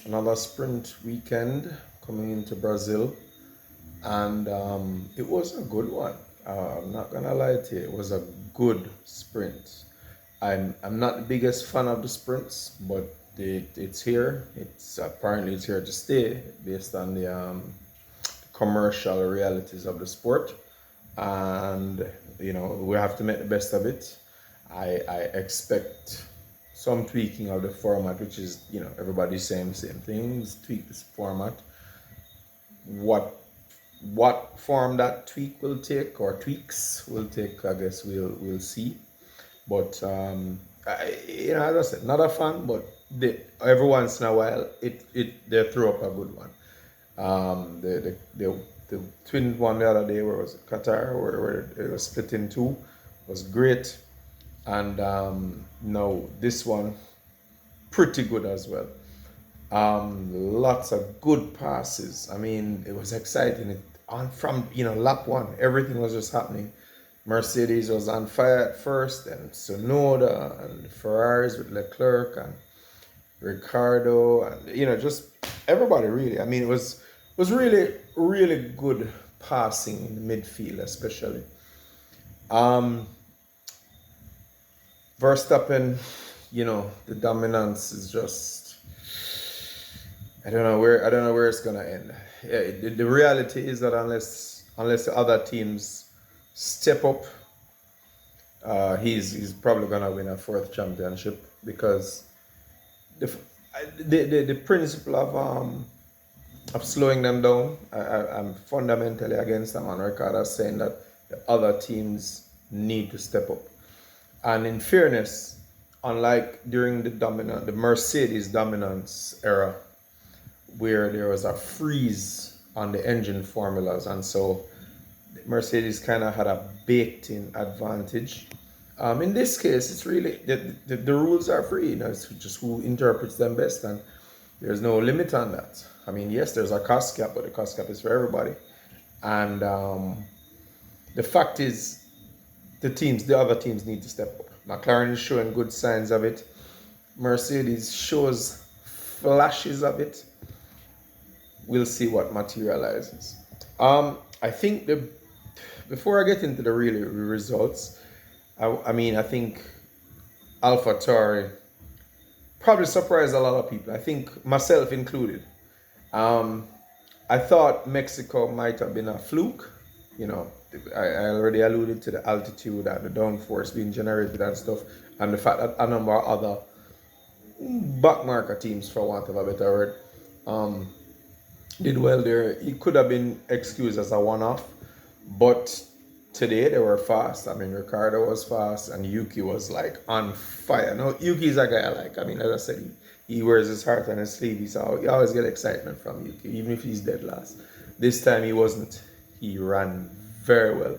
Another sprint weekend coming into Brazil, and it was a good one. I'm not gonna lie to you, it was a good sprint. I'm not the biggest fan of the sprints, but it's here. It's here to stay based on the commercial realities of the sport, and we have to make the best of it. I expect some tweaking of the format, which is everybody's saying the same things. Tweak this format. What form that tweak will take or tweaks will take, I guess we'll see. But as I said, not a fan, but every once in a while they throw up a good one. The twin one the other day, where it was Qatar, where it was split in two, was great. And now this one, pretty good as well. Lots of good passes. I mean, it was exciting. From lap one, everything was just happening. Mercedes was on fire at first, and Sonoda and Ferraris with Leclerc and Ricardo, and just everybody really. I mean, it was really really good passing in the midfield, especially. Um, Verstappen, the dominance is just, I don't know where it's gonna end. Yeah, the reality is that unless the other teams step up, he's probably gonna win a fourth championship, because the the principle of slowing them down, I'm fundamentally against. I'm on record as saying that the other teams need to step up. And in fairness, unlike during the Mercedes dominance era, where there was a freeze on the engine formulas, and so Mercedes kind of had a baked-in advantage. In this case, it's really the rules are free. It's just who interprets them best, and there's no limit on that. I mean, yes, there's a cost cap, but the cost cap is for everybody. And the fact is, the other teams need to step up. McLaren is showing good signs of it. Mercedes shows flashes of it. We'll see what materializes. I think before I get into the real results, I think AlphaTauri probably surprised a lot of people. I think myself included. I thought Mexico might have been a fluke. I already alluded to the altitude and the downforce being generated and stuff, and the fact that a number of other backmarker teams, for want of a better word, did well there. It could have been excused as a one-off, but today they were fast. I mean, Ricardo was fast, and Yuki was like on fire. No, Yuki's a guy I like. I mean, as I said, he wears his heart on his sleeve. You always get excitement from Yuki, even if he's dead last. This time he wasn't. He ran very well,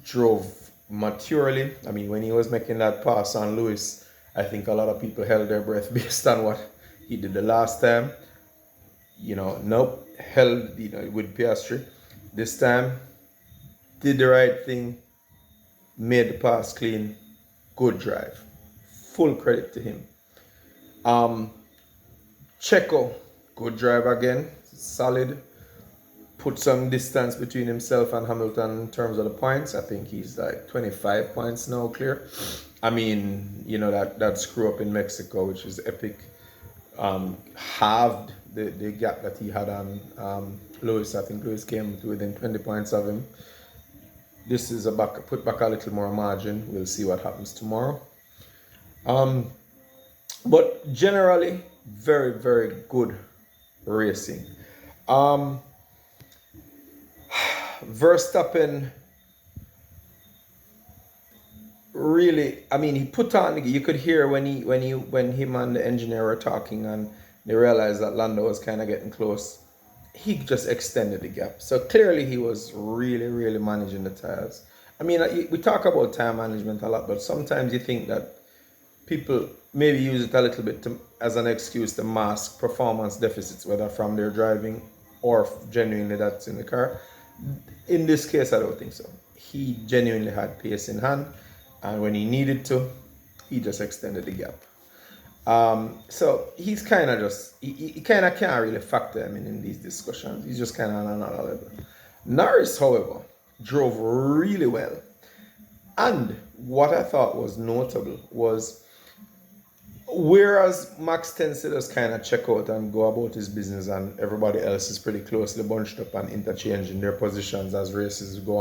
drove maturely. I mean, when he was making that pass on Lewis, I think a lot of people held their breath based on what he did the last time. Nope, held, with Piastri. This time, did the right thing, made the pass clean, good drive. Full credit to him. Checo, good drive again, solid. Put some distance between himself and Hamilton in terms of the points. I think he's like 25 points now clear. I mean, that screw up in Mexico, which is epic, halved the gap that he had on Lewis. I think Lewis came to within 20 points of him. This is put back a little more margin. We'll see what happens tomorrow. But generally, very, very good racing. Verstappen really, I mean, he put on. You could hear when him and the engineer were talking, and they realized that Lando was kind of getting close. He just extended the gap. So clearly, he was really, really managing the tires. I mean, we talk about tire management a lot, but sometimes you think that people maybe use it a little bit as an excuse to mask performance deficits, whether from their driving or genuinely that's in the car. In this case, I don't think so. He genuinely had pace in hand, and when he needed to, he just extended the gap. So he's kind of just, he kind of can't really factor him in these discussions. He's just kind of on another level. Norris, however, drove really well. And what I thought was notable was, whereas Max tends to just kind of check out and go about his business, and everybody else is pretty closely bunched up and interchanging their positions as races go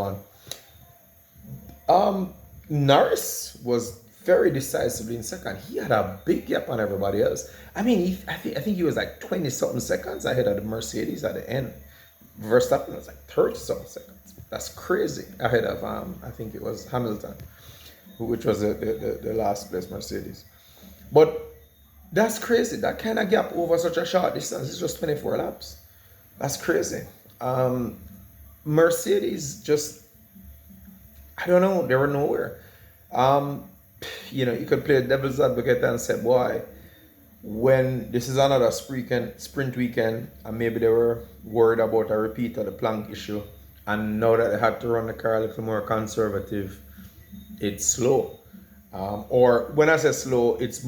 on. Norris was very decisively in second. He had a big gap on everybody else. I mean, I think he was like 20 something seconds ahead of the Mercedes at the end. Verstappen was like 30 something seconds. That's crazy. Ahead of I think it was Hamilton, which was the last place Mercedes. But that's crazy. That kind of gap over such a short distance is just 24 laps. That's crazy. Mercedes just, I don't know, they were nowhere. You could play devil's advocate and say, boy, when this is another sprint weekend, and maybe they were worried about a repeat of the plank issue, and now that they had to run the car a little more conservative, it's slow. Or when I say slow, it's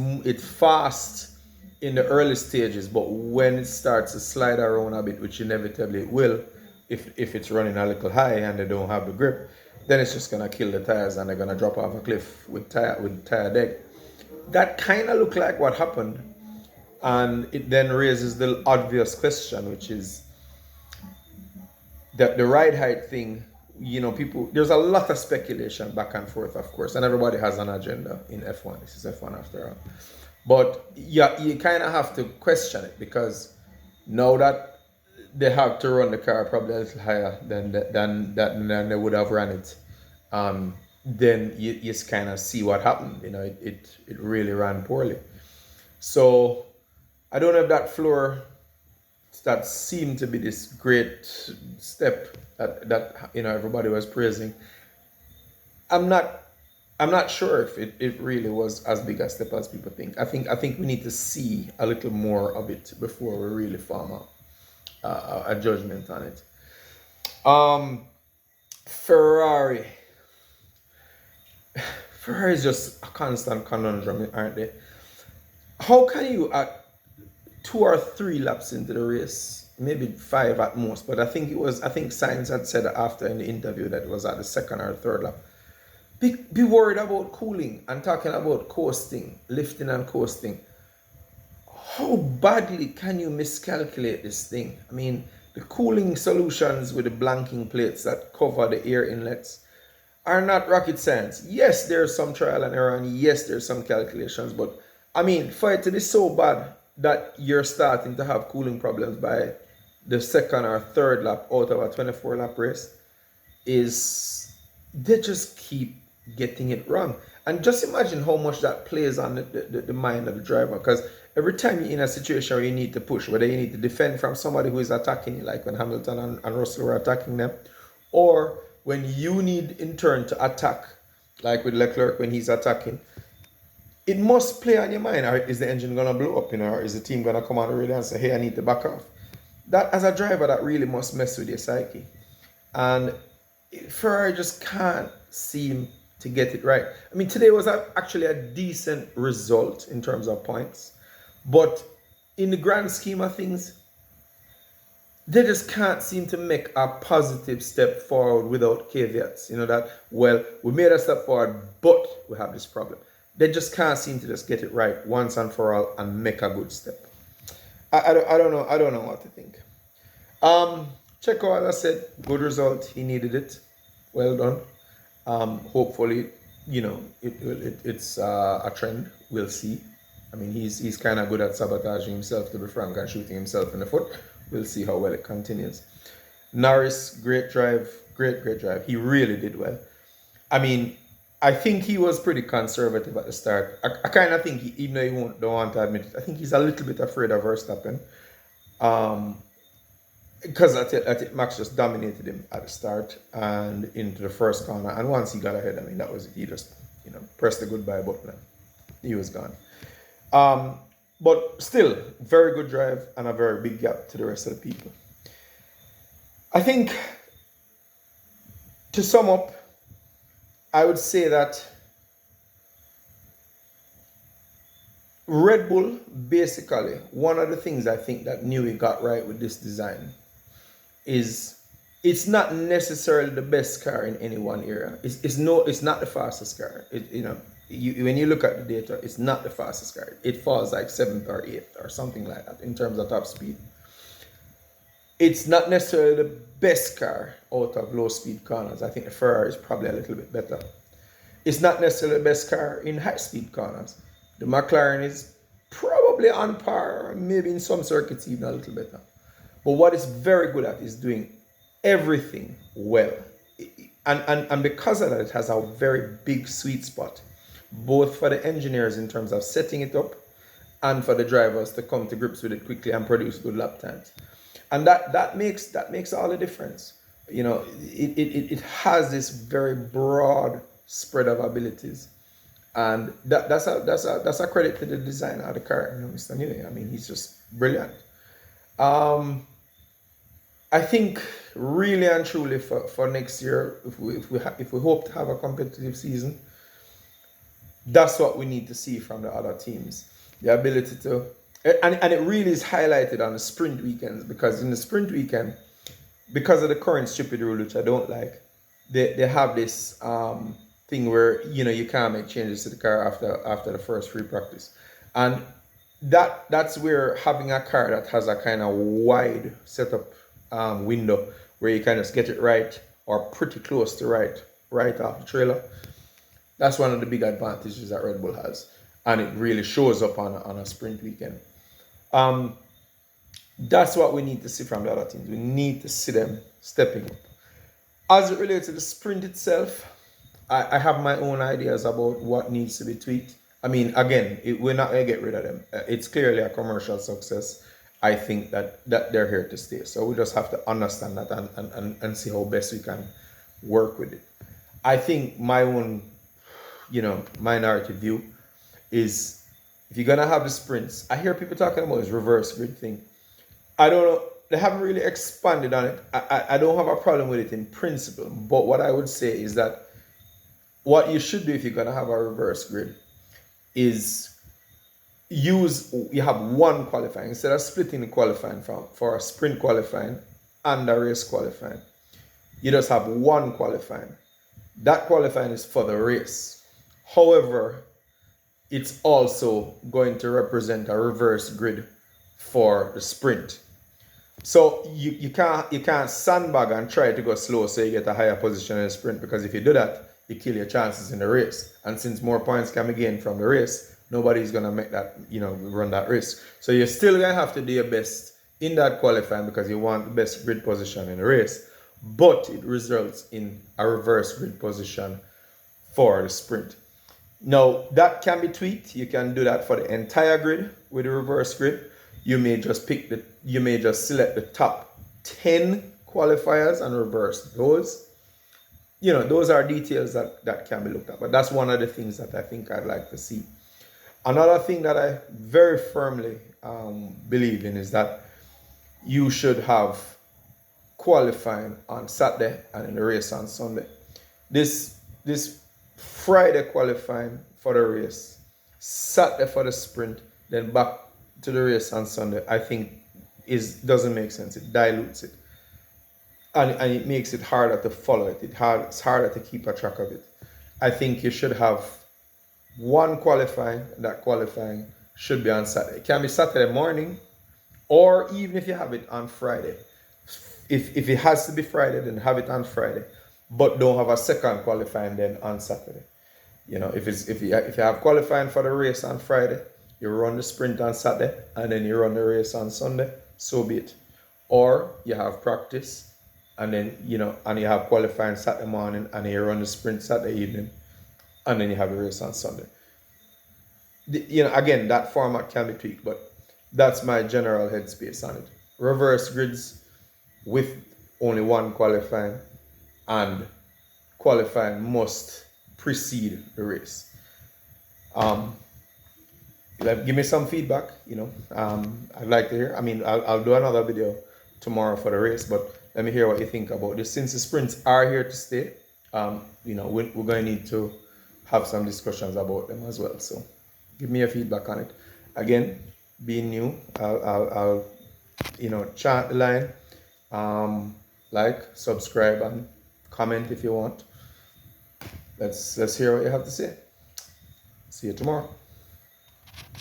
fast in the early stages, but when it starts to slide around a bit, which inevitably it will, if it's running a little high and they don't have the grip, then it's just gonna kill the tires and they're gonna drop off a cliff with tire deck. That kind of looked like what happened, and it then raises the obvious question, which is that the ride height thing. People, there's a lot of speculation back and forth, of course, and everybody has an agenda in F1. This is F1 after all. But yeah, you kind of have to question it, because now that they have to run the car probably a little higher than they would have run it, then you just kind of see what happened. It really ran poorly. So I don't know if that floor, that seemed to be this great step that everybody was praising. I'm not sure if it really was as big a step as people think. I think we need to see a little more of it before we really form a judgment on it. Ferrari is just a constant conundrum, aren't they? How can you, at 2 or 3 laps into the race, maybe 5 at most, but I think Sainz had said after in the interview that it was at the 2nd or 3rd lap, be worried about cooling and talking about coasting, lifting and coasting. How badly can you miscalculate this thing? I mean, the cooling solutions with the blanking plates that cover the air inlets are not rocket science. Yes, there's some trial and error, and yes, there's some calculations, but I mean, for it to be so bad that you're starting to have cooling problems by the 2nd or 3rd lap out of a 24-lap race, is they just keep getting it wrong. And just imagine how much that plays on the mind of the driver, because every time you're in a situation where you need to push, whether you need to defend from somebody who is attacking you, like when Hamilton and Russell were attacking them, or when you need in turn to attack, like with Leclerc when he's attacking, it must play on your mind. Or is the engine gonna blow up, or is the team gonna come on the radio and say, hey, I need to back off? That, as a driver, that really must mess with your psyche. And Ferrari just can't seem to get it right. I mean, today was actually a decent result in terms of points, but in the grand scheme of things, they just can't seem to make a positive step forward without caveats. That, well, we made a step forward, but we have this problem. They just can't seem to just get it right once and for all and make a good step. I don't know what to think. Checo, as I said, good result. He needed it. Well done. Hopefully, it's a trend. We'll see. I mean, he's kind of good at sabotaging himself, to be frank, and shooting himself in the foot. We'll see how well it continues. Norris, great drive. Great drive. He really did well. I mean, I think he was pretty conservative at the start. I kind of think, even though he don't want to admit it, I think he's a little bit afraid of Verstappen. Because I think Max just dominated him at the start and into the first corner. And once he got ahead, I mean, that was it. He just, pressed the goodbye button and he was gone. But still, very good drive and a very big gap to the rest of the people. I think, to sum up, I would say that Red Bull, basically, one of the things I think that Newey got right with this design is it's not necessarily the best car in any one area. It's not the fastest car. When you look at the data, it's not the fastest car. It falls like 7th or 8th or something like that in terms of top speed. It's not necessarily the best car out of low speed corners. I think the Ferrari is probably a little bit better. It's not necessarily the best car in high speed corners. The McLaren is probably on par, maybe in some circuits even a little better. But what it's very good at is doing everything well. And because of that, it has a very big sweet spot, both for the engineers in terms of setting it up and for the drivers to come to grips with it quickly and produce good lap times. And that makes all the difference. It has this very broad spread of abilities. And that's a credit to the designer of the car, Mr. Newey. I mean, he's just brilliant. I think really and truly for next year, if we hope to have a competitive season, that's what we need to see from the other teams. The ability to, and it really is highlighted on the sprint weekends, because in the sprint weekend, because of the current stupid rule, which I don't like, they have this thing where you can't make changes to the car after the first free practice, and that's where having a car that has a kind of wide setup window where you kind of get it right or pretty close to right off the trailer, that's one of the big advantages that Red Bull has, and it really shows up on a sprint weekend. That's what we need to see from the other teams. We need to see them stepping up. As it relates to the sprint itself, I have my own ideas about what needs to be tweaked. I mean, again, we're not going to get rid of them. It's clearly a commercial success. I think that they're here to stay. So we just have to understand that and see how best we can work with it. I think my own, minority view is, if you're going to have the sprints, I hear people talking about this reverse grid thing. I don't know. They haven't really expanded on it. I don't have a problem with it in principle. But what I would say is that what you should do if you're going to have a reverse grid is you have one qualifying instead of splitting the qualifying for a sprint qualifying and a race qualifying. You just have one qualifying. That qualifying is for the race. However, it's also going to represent a reverse grid for the sprint. So you can't sandbag and try to go slow so you get a higher position in the sprint, because if you do that, you kill your chances in the race. And since more points can be gained from the race, nobody's going to make that, run that risk. So you're still going to have to do your best in that qualifying because you want the best grid position in the race. But it results in a reverse grid position for the sprint. Now, that can be tweaked. You can do that for the entire grid with the reverse grid. You may just select the top 10 qualifiers and reverse those. Those are details that can be looked at. But that's one of the things that I think I'd like to see. Another thing that I very firmly believe in is that you should have qualifying on Saturday and in the race on Sunday. This Friday qualifying for the race, Saturday for the sprint, then back to the race on Sunday, I think doesn't make sense. It dilutes it. And it makes it harder to follow it. It's harder to keep a track of it. I think you should have one qualifying. That qualifying should be on Saturday. It can be Saturday morning, or even if you have it on Friday. If it has to be Friday, then have it on Friday, but don't have a second qualifying then on Saturday. If you have qualifying for the race on Friday, you run the sprint on Saturday, and then you run the race on Sunday, so be it. Or you have practice, and then, and you have qualifying Saturday morning, and you run the sprint Saturday evening, and then you have the race on Sunday. Again, that format can be tweaked, but that's my general headspace on it. Reverse grids with only one qualifying, and qualifying must precede the race. Give me some feedback. I'd like to hear. I mean, I'll do another video tomorrow for the race, but let me hear what you think about this. Since the sprints are here to stay, we're going to need to have some discussions about them as well. So give me your feedback on it. again, being new, I'll chant the line, like, subscribe, and comment if you want. Let's hear what you have to say. See you tomorrow.